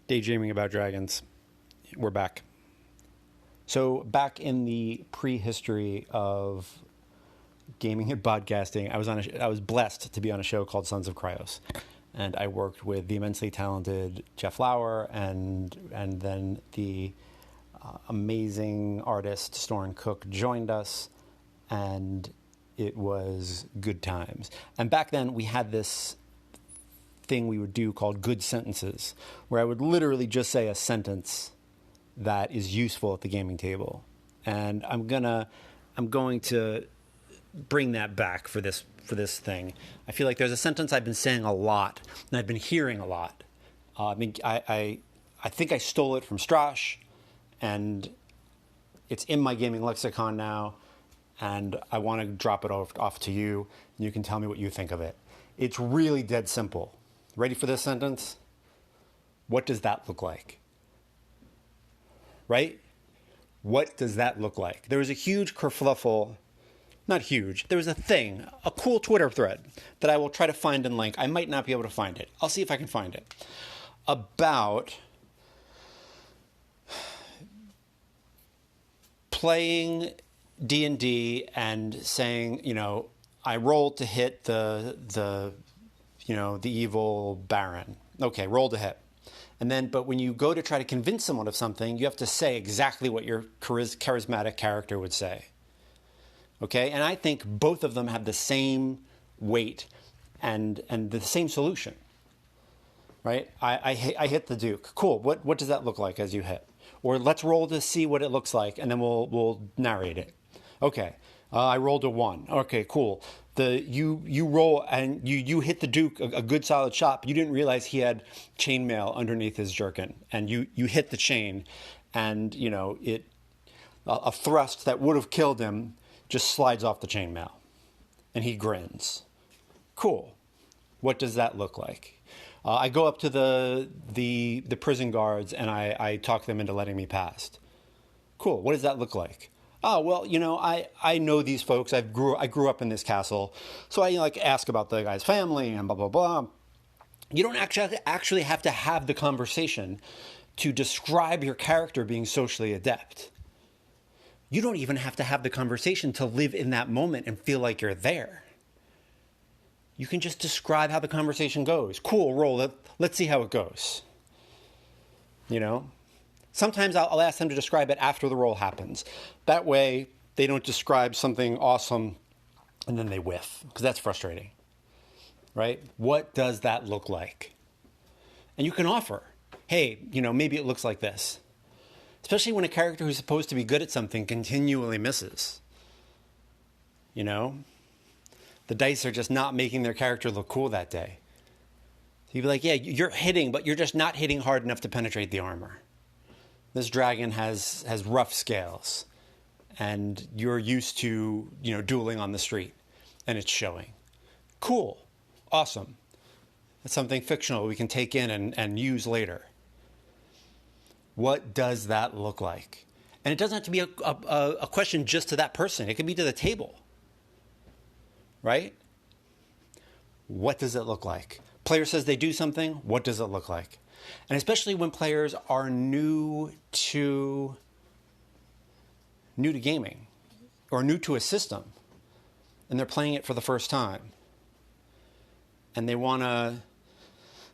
Daydreaming about dragons. We're back. So back in the prehistory of gaming and podcasting, I was blessed to be on a show called Sons of Cryos, and I worked with the immensely talented Jeff Lauer and then the amazing artist Storin Cook joined us, and it was good times. And back then we had this thing we would do called good sentences, where I would literally just say a sentence that is useful at the gaming table. And I'm going to bring that back for this thing. I feel like there's a sentence I've been saying a lot and I've been hearing a lot. I think I stole it from Strash, and it's in my gaming lexicon now, and I want to drop it off to you, and you can tell me what you think of it. It's really dead simple. Ready for this sentence? What does that look like? Right? What does that look like? There was a huge kerfluffle, not huge, there was a thing, a cool Twitter thread that I will try to find and link. I might not be able to find it. I'll see if I can find it. About playing D&D and saying, I rolled to hit the evil Baron. Okay, roll to hit. And then, but when you go to try to convince someone of something, you have to say exactly what your charismatic character would say. Okay, and I think both of them have the same weight and the same solution. Right? I hit the Duke. Cool. What does that look like as you hit? Or let's roll to see what it looks like, and then we'll narrate it. Okay. I rolled a 1. Okay, cool. You roll and you hit the Duke a good solid shot, but you didn't realize he had chainmail underneath his jerkin, and you hit the chain, and a thrust that would have killed him just slides off the chainmail, and he grins. Cool. What does that look like? I go up to the prison guards and I talk them into letting me past. Cool. What does that look like? Oh, well, I know these folks. I grew up in this castle, so I ask about the guy's family and blah blah blah. You don't actually have to have the conversation to describe your character being socially adept. You don't even have to have the conversation to live in that moment and feel like you're there. You can just describe how the conversation goes. Cool, roll. Let's see how it goes. Sometimes I'll ask them to describe it after the roll happens. That way, they don't describe something awesome and then they whiff, because that's frustrating, right? What does that look like? And you can offer, hey, maybe it looks like this. Especially when a character who's supposed to be good at something continually misses. The dice are just not making their character look cool that day. So you'd be like, yeah, you're hitting, but you're just not hitting hard enough to penetrate the armor. This dragon has rough scales, and you're used to, dueling on the street, and it's showing. Cool. Awesome. That's something fictional we can take in and use later. What does that look like? And it doesn't have to be a question just to that person. It can be to the table. Right? What does it look like? Player says they do something. What does it look like? And especially when players are new to gaming or new to a system and they're playing it for the first time and they want to,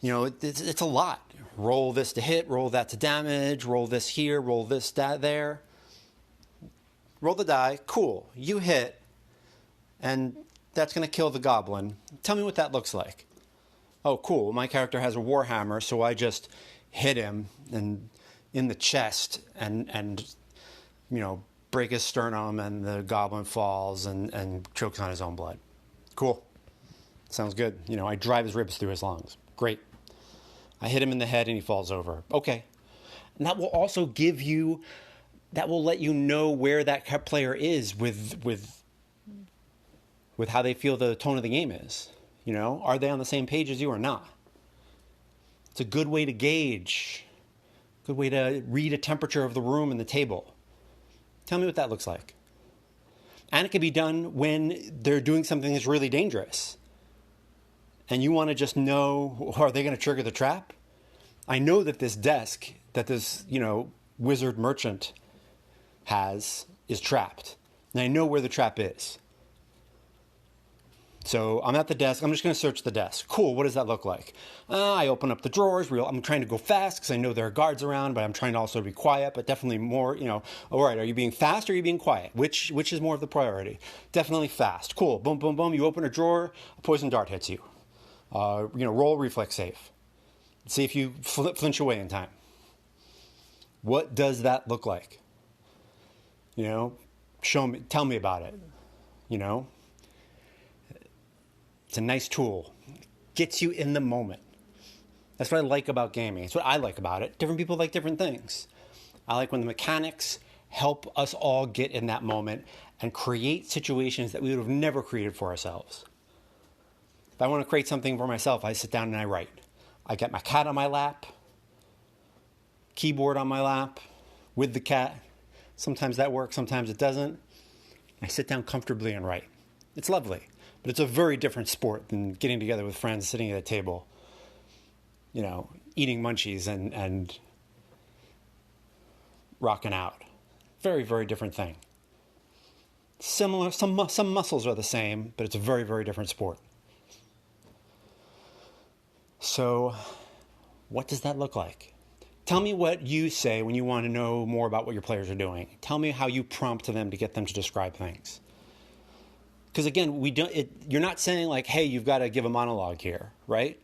it's a lot. Roll this to hit, roll that to damage, roll this here, roll this there. Roll the die. Cool. You hit, and that's going to kill the goblin. Tell me what that looks like. Oh, cool. My character has a warhammer, so I just hit him and in the chest and break his sternum, and the goblin falls and chokes on his own blood. Cool. Sounds good. I drive his ribs through his lungs. Great. I hit him in the head and he falls over. Okay. And that will also that will let you know where that player is with how they feel the tone of the game is. Are they on the same page as you or not? It's a good way to gauge, good way to read a temperature of the room and the table. Tell me what that looks like. And it can be done when they're doing something that's really dangerous. And you want to just know, are they going to trigger the trap? I know that this desk that this, wizard merchant has is trapped. And I know where the trap is. So I'm at the desk. I'm just going to search the desk. Cool. What does that look like? I open up the drawers. I'm trying to go fast because I know there are guards around, but I'm trying to also be quiet, but definitely more, all right, are you being fast or are you being quiet? Which is more of the priority? Definitely fast. Cool. Boom, boom, boom. You open a drawer, a poison dart hits you. Roll reflex save. See if you flinch away in time. What does that look like? Show me, tell me about it. It's a nice tool. Gets you in the moment. That's what I like about gaming. It's what I like about it. Different people like different things. I like when the mechanics help us all get in that moment and create situations that we would have never created for ourselves. If I want to create something for myself, I sit down and I write. I get my cat on my lap, keyboard on my lap, with the cat. Sometimes that works, sometimes it doesn't. I sit down comfortably and write. It's lovely. But it's a very different sport than getting together with friends, sitting at a table, eating munchies and rocking out. Very, very different thing. Similar, some muscles are the same, but it's a very, very different sport. So, what does that look like? Tell me what you say when you want to know more about what your players are doing. Tell me how you prompt them to get them to describe things. Because again, you're not saying like, hey, you've got to give a monologue here, right?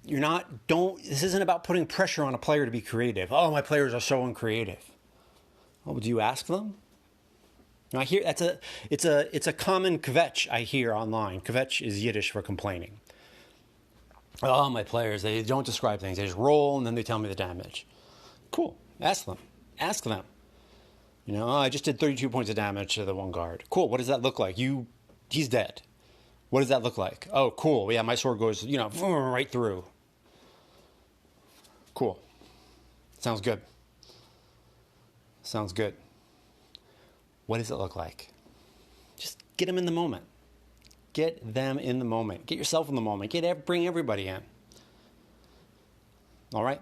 This isn't about putting pressure on a player to be creative. Oh, my players are so uncreative. Oh, do you ask them? I hear it's a common kvetch I hear online. Kvetch is Yiddish for complaining. Oh, my players, they don't describe things. They just roll and then they tell me the damage. Cool. Ask them. Ask them. I just did 32 points of damage to the one guard. Cool. What does that look like? He's dead. What does that look like? Oh, cool. Yeah, my sword goes, right through. Cool. Sounds good. Sounds good. What does it look like? Just get them in the moment. Get them in the moment. Get yourself in the moment. Bring everybody in. All right?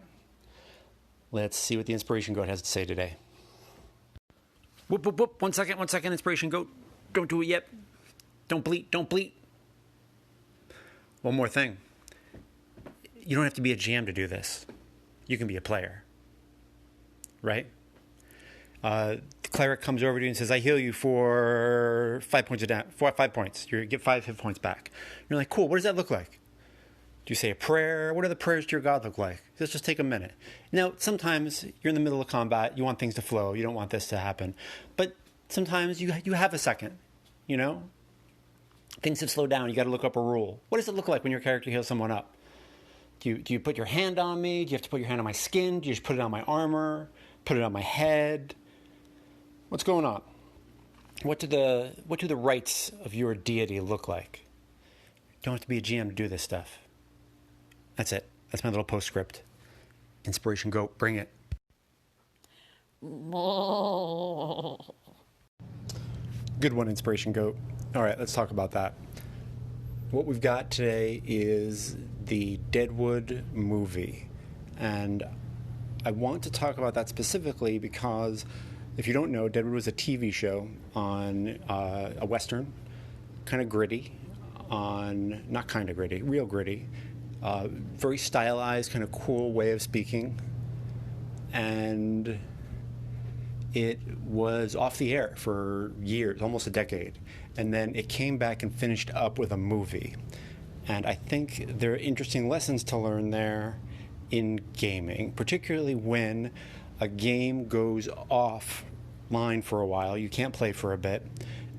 Let's see what the inspiration goat has to say today. Whoop, whoop, whoop. 1 second, inspiration goat. Don't do it yet. Don't bleat. One more thing. You don't have to be a GM to do this. You can be a player. Right? The cleric comes over to you and says, I heal you for 5 points of damage. 5 points. You get 5 hit points back. You're like, cool, what does that look like? Do you say a prayer? What do the prayers to your God look like? Let's just take a minute. Now, sometimes you're in the middle of combat. You want things to flow. You don't want this to happen. But sometimes you have a second, Things have slowed down. You got to look up a rule. What does it look like when your character heals someone up? Do you put your hand on me? Do you have to put your hand on my skin? Do you just put it on my armor? Put it on my head? What's going on? What do the rights of your deity look like? You don't have to be a GM to do this stuff. That's it. That's my little postscript. Inspiration goat, bring it. Good one, inspiration goat. All right, let's talk about that. What we've got today is the Deadwood movie. And I want to talk about that specifically because if you don't know, Deadwood was a TV show on a Western, kind of gritty, real gritty. Very stylized, kind of cool way of speaking. And it was off the air for years, almost a decade. And then it came back and finished up with a movie. And I think there are interesting lessons to learn there in gaming, particularly when a game goes offline for a while, you can't play for a bit,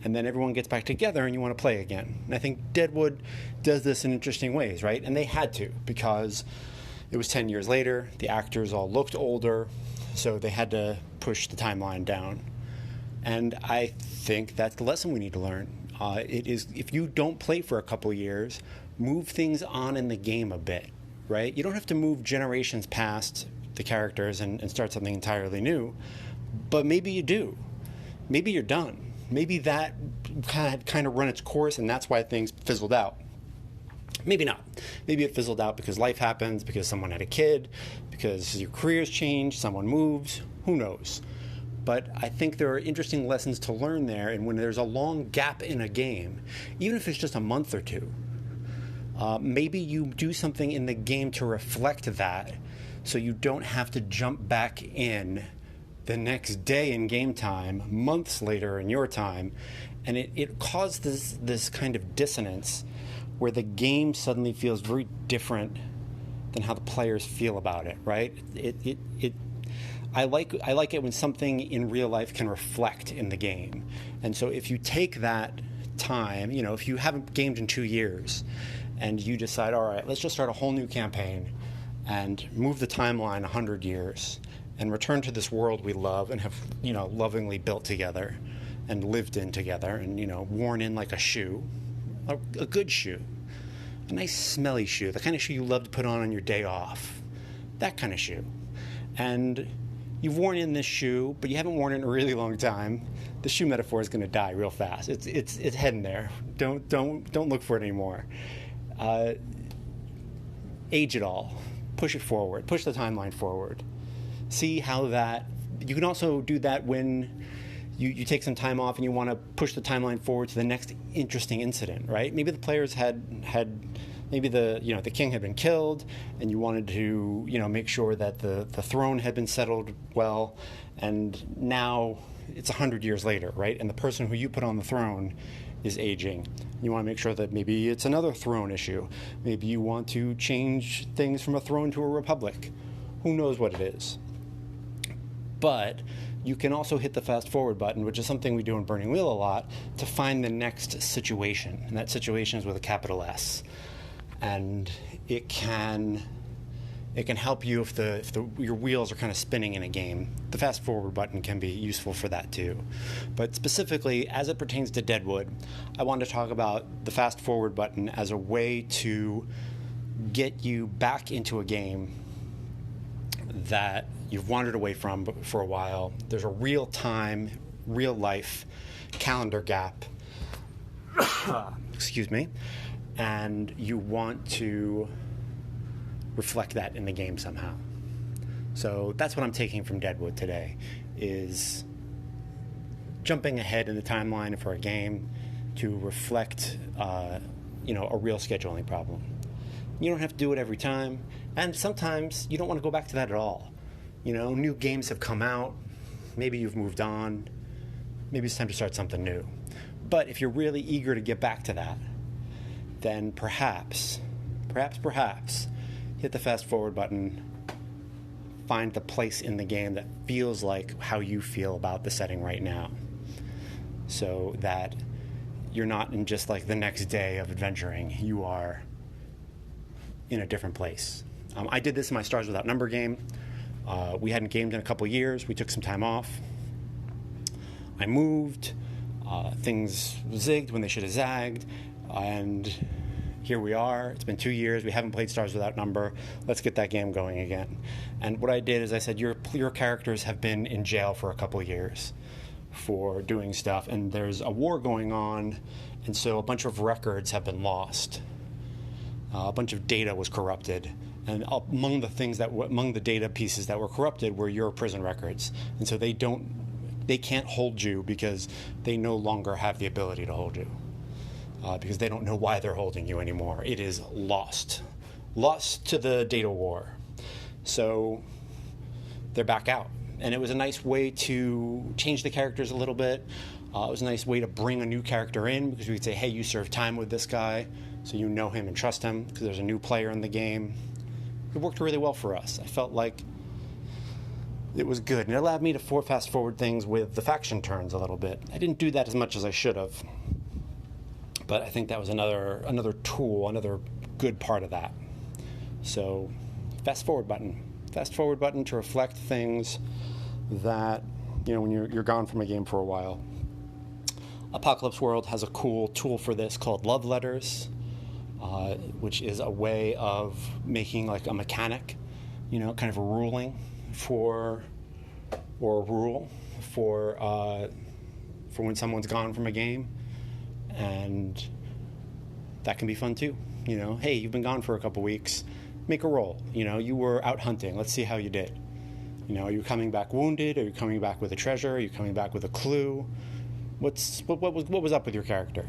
and then everyone gets back together and you want to play again. And I think Deadwood does this in interesting ways, right? And they had to, because it was 10 years later, the actors all looked older, so they had to push the timeline down. And I think that's the lesson we need to learn. It is, if you don't play for a couple years, move things on in the game a bit, right? You don't have to move generations past the characters and start something entirely new, but maybe you do. Maybe you're done. Maybe that kind of run its course, and that's why things fizzled out. Maybe not. Maybe it fizzled out because life happens, because someone had a kid, because your career's changed, someone moves, who knows. But I think there are interesting lessons to learn there, and when there's a long gap in a game, even if it's just a month or two, maybe you do something in the game to reflect that so you don't have to jump back in the next day in game time, months later in your time, and it caused this kind of dissonance where the game suddenly feels very different than how the players feel about it, right? I like it when something in real life can reflect in the game. And so if you take that time, if you haven't gamed in 2 years and you decide, all right, let's just start a whole new campaign and move the timeline 100 years and return to this world we love and have, lovingly built together and lived in together and, worn in like a shoe, a good shoe, a nice smelly shoe, the kind of shoe you love to put on your day off, that kind of shoe. And you've worn in this shoe, but you haven't worn it in a really long time. The shoe metaphor is going to die real fast. It's heading there. Don't look for it anymore. Age it all. Push it forward. Push the timeline forward. See how that. You can also do that when you take some time off and you want to push the timeline forward to the next interesting incident, right? Maybe the players had maybe the king had been killed, and you wanted to make sure that the throne had been settled well, and now it's 100 years later, right? And the person who you put on the throne is aging. You want to make sure that maybe it's another throne issue. Maybe you want to change things from a throne to a republic. Who knows what it is? But you can also hit the fast forward button, which is something we do in Burning Wheel a lot, to find the next situation. And that situation is with a capital S. And it can help you if your wheels are kind of spinning in a game. The fast forward button can be useful for that too. But specifically, as it pertains to Deadwood, I wanted to talk about the fast forward button as a way to get you back into a game that you've wandered away from for a while. There's a real time, real life calendar gap. Excuse me. And you want to reflect that in the game somehow. So that's what I'm taking from Deadwood today, is jumping ahead in the timeline for a game to reflect a real scheduling problem. You don't have to do it every time, and sometimes you don't want to go back to that at all. New games have come out, maybe you've moved on, maybe it's time to start something new. But if you're really eager to get back to that, then perhaps, hit the fast forward button, find the place in the game that feels like how you feel about the setting right now, so that you're not in just like the next day of adventuring. You are in a different place. I did this in my Stars Without Number game. We hadn't gamed in a couple years. We took some time off. I moved. Things zigged when they should have zagged. And here we are. It's been 2 years. We haven't played Stars Without Number. Let's get that game going again. And what I did is I said, your characters have been in jail for a couple years for doing stuff, and there's a war going on, and so a bunch of records have been lost. A bunch of data was corrupted, and among the data pieces that were corrupted were your prison records, and so they can't hold you because they no longer have the ability to hold you. Because they don't know why they're holding you anymore. It is lost to the data war. So they're back out. And it was a nice way to change the characters a little bit. It was a nice way to bring a new character in, because we could say, hey, you served time with this guy, so you know him and trust him, because there's a new player in the game. It worked really well for us. I felt like it was good. And it allowed me to fast forward things with the faction turns a little bit. I didn't do that as much as I should have. But I think that was another tool, another good part of that. So, fast forward button to reflect things that, when you're gone from a game for a while. Apocalypse World has a cool tool for this called love letters, which is a way of making like a mechanic, kind of a ruling or a rule for when someone's gone from a game. And that can be fun too. You know, hey, you've been gone for a couple weeks. Make a roll. You know, you were out hunting. Let's see how you did. You know, are you coming back wounded? Are you coming back with a treasure? Are you coming back with a clue? What was up with your character?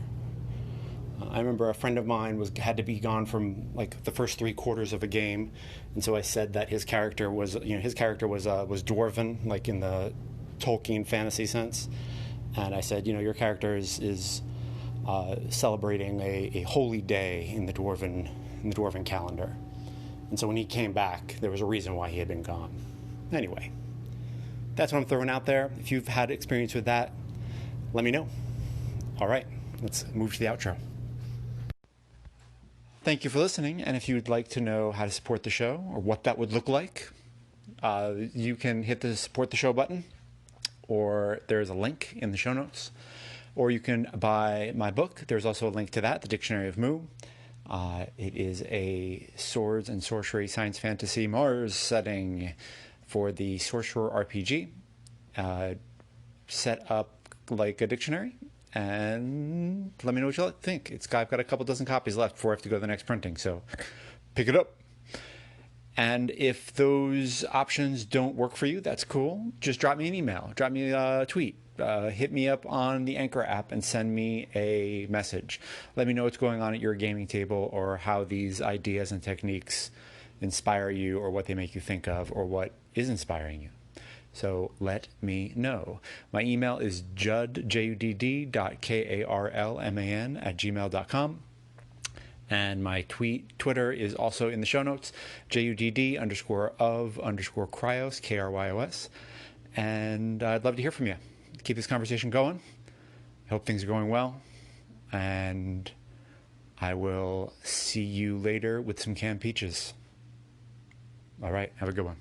I remember a friend of mine had to be gone from like the first 3/4 of a game, and so I said that his character was dwarven, like in the Tolkien fantasy sense, and I said, you know, your character is celebrating a holy day in the dwarven calendar, and so when he came back, there was a reason why he had been gone. Anyway, that's what I'm throwing out there. If you've had experience with that, let me know. All right, let's move to the outro. Thank you for listening, and if you'd like to know how to support the show or what that would look like, you can hit the support the show button, or there's a link in the show notes, or you can buy my book. There's also a link to that, The Dictionary of Moo. It is a swords and sorcery science fantasy Mars setting for the Sorcerer RPG, set up like a dictionary. And let me know what you think. I've got a couple dozen copies left before I have to go to the next printing, so pick it up. And if those options don't work for you, that's cool. Just drop me an email, drop me a tweet, hit me up on the Anchor app and send me a message. Let me know what's going on at your gaming table, or how these ideas and techniques inspire you, or what they make you think of, or what is inspiring you. So let me know. My email is judd.karlman@gmail.com. And my Twitter is also in the show notes, JUDD_of_Cryos, KRYOS. And I'd love to hear from you. Keep this conversation going. I hope things are going well. And I will see you later with some canned peaches. All right, have a good one.